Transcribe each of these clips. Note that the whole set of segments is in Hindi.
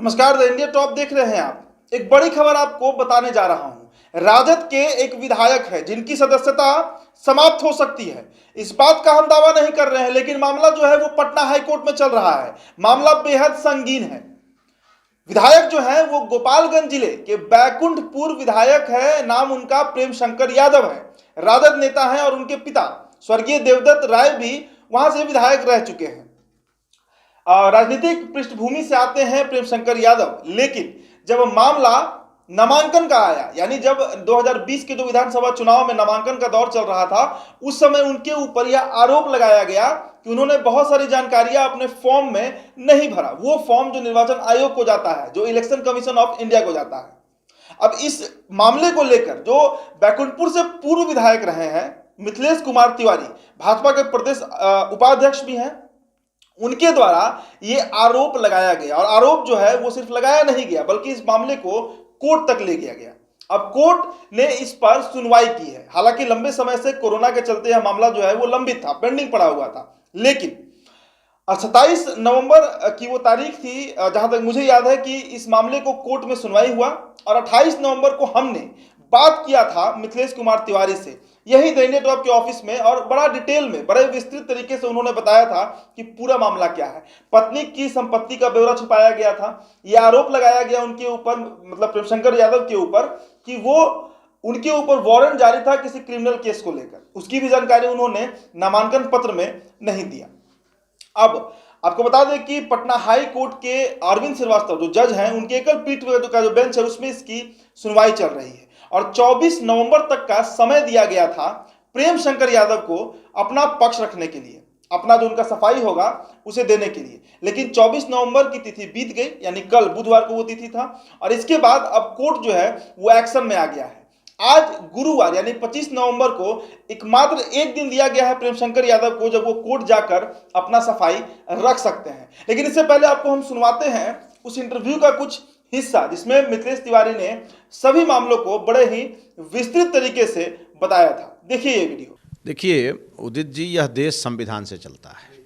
नमस्कार, द इंडिया टॉप देख रहे हैं आप। एक बड़ी खबर आपको बताने जा रहा हूं। राजद के एक विधायक है जिनकी सदस्यता समाप्त हो सकती है। इस बात का हम दावा नहीं कर रहे हैं, लेकिन मामला जो है वो पटना हाईकोर्ट में चल रहा है। मामला बेहद संगीन है। विधायक जो है वो गोपालगंज जिले के बैकुंठपुर विधायक है। नाम उनका प्रेम शंकर यादव है। राजद नेता है और उनके पिता स्वर्गीय देवदत्त राय भी वहां से विधायक रह चुके हैं। राजनीतिक पृष्ठभूमि से आते हैं प्रेम शंकर यादव, लेकिन जब मामला नामांकन का आया, यानी जब 2020 के जो विधानसभा चुनाव में नामांकन का दौर चल रहा था, उस समय उनके ऊपर यह आरोप लगाया गया कि उन्होंने बहुत सारी जानकारियां अपने फॉर्म में नहीं भरा। वो फॉर्म जो निर्वाचन आयोग को जाता है, जो इलेक्शन कमीशन ऑफ इंडिया को जाता है। अब इस मामले को लेकर जो बैकुंठपुर से पूर्व विधायक रहे हैं मिथिलेश कुमार तिवारी, भाजपा के प्रदेश उपाध्यक्ष भी हैं, उनके द्वारा ये आरोप लगाया गया। और आरोप जो है वो सिर्फ लगाया नहीं गया, बल्कि इस मामले को कोर्ट तक ले गया गया। अब कोर्ट ने इस पर सुनवाई की है। हालांकि लंबे समय से कोरोना के चलते यह मामला जो है वो लंबित था, पेंडिंग पड़ा हुआ था। लेकिन 27 नवंबर की वो तारीख थी, जहां तक मुझे याद है, कि इस मामले को कोर्ट में सुनवाई हुआ। और 28 नवंबर को हमने बात किया था मिथिलेश कुमार तिवारी से, यही द इंडिया टॉप के ऑफिस में, और बड़ा डिटेल में, बड़े विस्तृत तरीके से उन्होंने बताया था कि पूरा मामला क्या है। पत्नी की संपत्ति का ब्यौरा छुपाया गया था। यह आरोप लगाया गया उनके ऊपर, मतलब प्रेमशंकर यादव के ऊपर, कि वो उनके ऊपर वारंट जारी था किसी क्रिमिनल केस को लेकर। उसकी भी जानकारी उन्होंने नामांकन पत्र में नहीं दिया। अब आपको बता दें कि पटना हाई कोर्ट के अरविंद श्रीवास्तव जो जज हैं, उनके एकल पीठ का जो बेंच है, उसमें इसकी सुनवाई चल रही है। और 24 नवंबर तक का समय दिया गया था प्रेम शंकर यादव को अपना पक्ष रखने के लिए, अपना जो उनका सफाई होगा उसे देने के लिए। लेकिन 24 नवंबर की तिथि बीत गई, यानी कल बुधवार को वो तिथि था। और इसके बाद अब कोर्ट जो है वो एक्शन में आ गया है। आज गुरुवार यानी 25 नवंबर को एकमात्र एक दिन दिया गया है प्रेम शंकर यादव को, जब वो कोर्ट जाकर अपना सफाई रख सकते हैं। लेकिन इससे पहले आपको हम सुनवाते हैं उस इंटरव्यू का कुछ हिस्सा, जिसमें मिथिलेश तिवारी ने सभी मामलों को बड़े ही विस्तृत तरीके से बताया था। देखिए ये वीडियो। देखिए उदित जी, यह देश संविधान से चलता है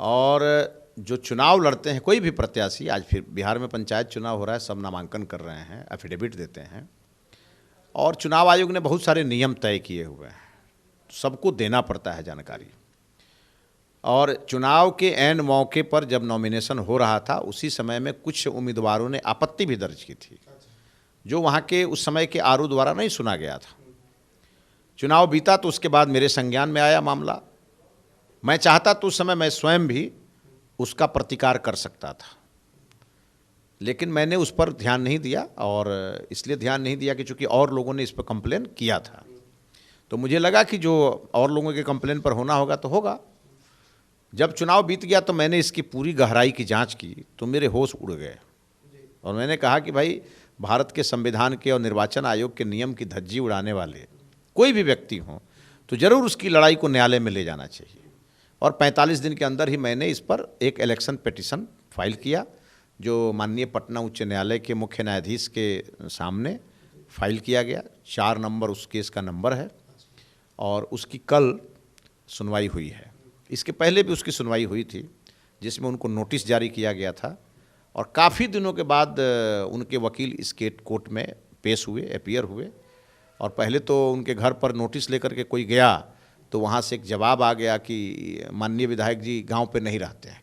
और जो चुनाव लड़ते हैं कोई भी प्रत्याशी, आज फिर बिहार में पंचायत चुनाव हो रहा है, सब नामांकन कर रहे हैं, एफिडेविट देते हैं, और चुनाव आयोग ने बहुत सारे नियम तय किए हुए हैं, सबको देना पड़ता है जानकारी। और चुनाव के ऐन मौके पर जब नॉमिनेशन हो रहा था, उसी समय में कुछ उम्मीदवारों ने आपत्ति भी दर्ज की थी, जो वहाँ के उस समय के आरओ द्वारा नहीं सुना गया था। चुनाव बीता तो उसके बाद मेरे संज्ञान में आया मामला। मैं चाहता तो उस समय मैं स्वयं भी उसका प्रतिकार कर सकता था, लेकिन मैंने उस पर ध्यान नहीं दिया। और इसलिए ध्यान नहीं दिया कि चूँकि और लोगों ने इस पर कंप्लेन किया था, तो मुझे लगा कि जो और लोगों के कंप्लेन पर होना होगा तो होगा। जब चुनाव बीत गया तो मैंने इसकी पूरी गहराई की जांच की, तो मेरे होश उड़ गए। और मैंने कहा कि भाई, भारत के संविधान के और निर्वाचन आयोग के नियम की धज्जी उड़ाने वाले कोई भी व्यक्ति हो तो ज़रूर उसकी लड़ाई को न्यायालय में ले जाना चाहिए। और 45 दिन के अंदर ही मैंने इस पर एक इलेक्शन पिटीशन फाइल किया, जो माननीय पटना उच्च न्यायालय के मुख्य न्यायाधीश के सामने फाइल किया गया। 4 नंबर उस केस का नंबर है, और उसकी कल सुनवाई हुई है। इसके पहले भी उसकी सुनवाई हुई थी, जिसमें उनको नोटिस जारी किया गया था। और काफ़ी दिनों के बाद उनके वकील इस कोर्ट में पेश हुए, अपीयर हुए। और पहले तो उनके घर पर नोटिस लेकर के कोई गया तो वहाँ से एक जवाब आ गया कि माननीय विधायक जी गांव पे नहीं रहते हैं।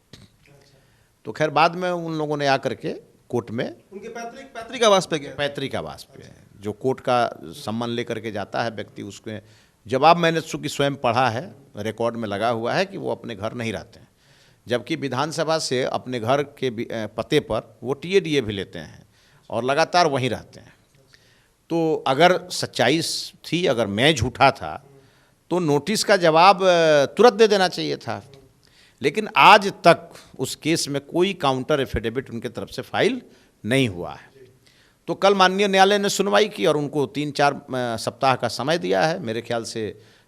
तो खैर बाद में उन लोगों ने आकर के कोर्ट में उनके पैतृक आवास पे गए। पैतृक आवास पे जो कोर्ट का सम्मान लेकर के जाता है व्यक्ति, उसके जवाब मैंने चूँकि स्वयं पढ़ा है, रिकॉर्ड में लगा हुआ है कि वो अपने घर नहीं रहते हैं, जबकि विधानसभा से अपने घर के पते पर वो टीएडीए भी लेते हैं और लगातार वहीं रहते हैं। तो अगर सच्चाई थी, अगर मैं झूठा था, तो नोटिस का जवाब तुरंत दे देना चाहिए था। लेकिन आज तक उस केस में कोई काउंटर एफिडेविट उनके तरफ से फाइल नहीं हुआ है। तो कल माननीय न्यायालय ने सुनवाई की और उनको 3-4 सप्ताह का समय दिया है। मेरे ख्याल से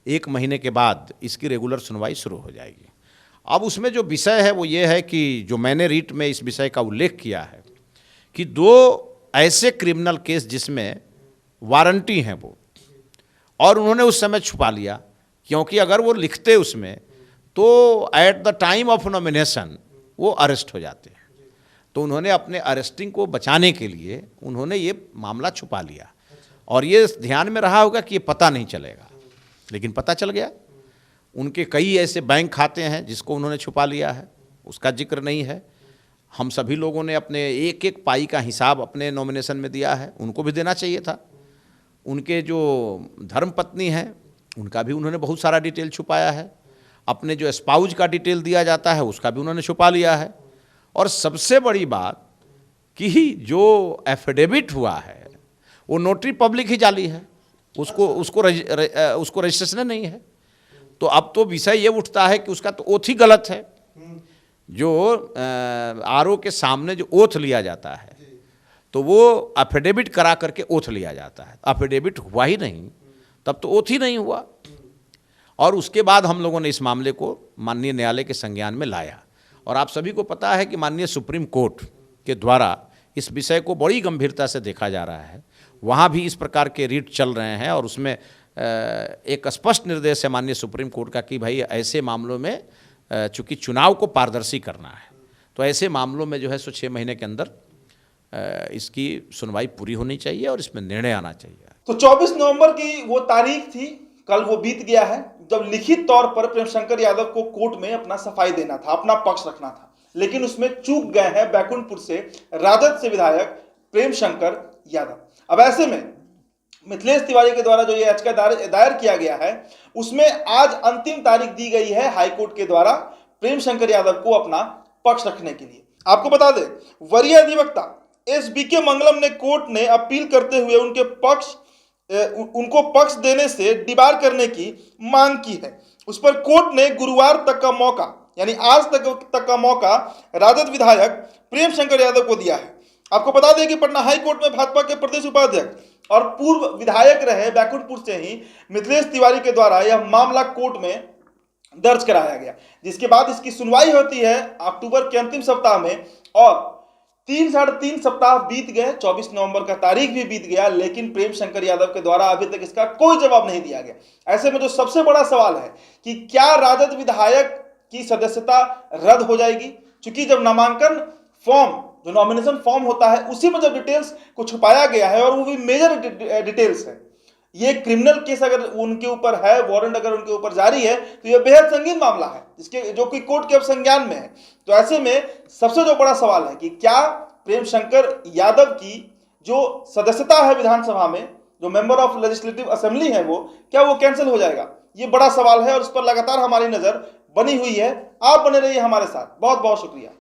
1 महीने के बाद इसकी रेगुलर सुनवाई शुरू हो जाएगी। अब उसमें जो विषय है वो ये है कि जो मैंने रीट में इस विषय का उल्लेख किया है कि 2 ऐसे क्रिमिनल केस जिसमें वारंटी हैं वो, और उन्होंने उस समय छुपा लिया, क्योंकि अगर वो लिखते उसमें तो at the time of nomination वो अरेस्ट हो जाते हैं। तो उन्होंने अपने अरेस्टिंग को बचाने के लिए उन्होंने ये मामला छुपा लिया, और ये ध्यान में रहा होगा कि ये पता नहीं चलेगा, लेकिन पता चल गया। उनके कई ऐसे बैंक खाते हैं जिसको उन्होंने छुपा लिया है, उसका जिक्र नहीं है। हम सभी लोगों ने अपने एक एक पाई का हिसाब अपने नॉमिनेशन में दिया है, उनको भी देना चाहिए था। उनके जो धर्मपत्नी हैं उनका भी उन्होंने बहुत सारा डिटेल छुपाया है। अपने जो स्पाउज का डिटेल दिया जाता है उसका भी उन्होंने छुपा लिया है। और सबसे बड़ी बात कि जो एफिडेविट हुआ है वो नोटरी पब्लिक ही जाली है, उसको रजिस्ट्रेशन नहीं है। तो अब तो विषय ये उठता है कि उसका तो ओथ ही गलत है। जो आरओ के सामने जो ओथ लिया जाता है तो वो एफिडेविट करा करके ओथ लिया जाता है, एफिडेविट हुआ ही नहीं, तब तो ओथ ही नहीं हुआ। और उसके बाद हम लोगों ने इस मामले को माननीय न्यायालय के संज्ञान में लाया, और आप सभी को पता है कि माननीय सुप्रीम कोर्ट के द्वारा इस विषय को बड़ी गंभीरता से देखा जा रहा है। वहाँ भी इस प्रकार के रीट चल रहे हैं, और उसमें एक स्पष्ट निर्देश है माननीय सुप्रीम कोर्ट का कि भाई ऐसे मामलों में चूँकि चुनाव को पारदर्शी करना है, तो ऐसे मामलों में जो है 6 महीने के अंदर इसकी सुनवाई पूरी होनी चाहिए और इसमें निर्णय आना चाहिए। तो 24 नवंबर की वो तारीख थी, कल वो बीत गया है जब लिखित तौर पर प्रेमशंकर यादव को कोर्ट में अपना सफाई देना था, अपना पक्ष रखना था, लेकिन उसमें चूक गए हैं बैकुंठपुर से राजद से विधायक प्रेमशंकर यादव। अब ऐसे में मिथिलेश तिवारी के द्वारा जो ये याचिका दायर किया गया है उसमें आज अंतिम तारीख दी गई है हाईकोर्ट के द्वारा प्रेमशंकर यादव को अपना पक्ष रखने के लिए। आपको बता दें, वरीय अधिवक्ता SBK मंगलम ने कोर्ट ने अपील करते हुए उनको पक्ष देने से डिबार करने की मांग की है। उस पर कोर्ट ने गुरुवार तक का मौका, यानी आज तक का मौका राजद विधायक प्रेमशंकर यादव को दिया है। आपको बता दें कि पटना हाई कोर्ट में भाजपा के प्रदेश उपाध्यक्ष और पूर्व विधायक रहे बैकुंठपुर से ही मिथिलेश तिवारी के द्वारा यह मामला कोर्ट में दर्ज कराया गया, जिसके बाद इसकी सुनवाई होती है अक्टूबर के अंतिम सप्ताह में, और 3-3.5 सप्ताह बीत गए, 24 नवंबर का तारीख भी बीत गया, लेकिन प्रेमशंकर यादव के द्वारा अभी तक इसका कोई जवाब नहीं दिया गया। ऐसे में जो सबसे बड़ा सवाल है कि क्या राजद विधायक की सदस्यता रद्द हो जाएगी, क्योंकि जब नामांकन फॉर्म, जो नॉमिनेशन फॉर्म होता है, उसी में जब डिटेल्स को छुपाया गया है और वो भी मेजर डिटेल्स है। ये क्रिमिनल केस अगर उनके ऊपर है, वारंट अगर उनके ऊपर जारी है, तो ये बेहद संगीन मामला है जिसके जो कि कोर्ट के अब संज्ञान में है। तो ऐसे में सबसे जो बड़ा सवाल है कि क्या प्रेमशंकर यादव की जो सदस्यता है विधानसभा में, जो मेंबर ऑफ लेजिस्लेटिव असेंबली है, वो क्या वो कैंसिल हो जाएगा? ये बड़ा सवाल है और उस पर लगातार हमारी नजर बनी हुई है। आप बने रहिए हमारे साथ। बहुत बहुत शुक्रिया।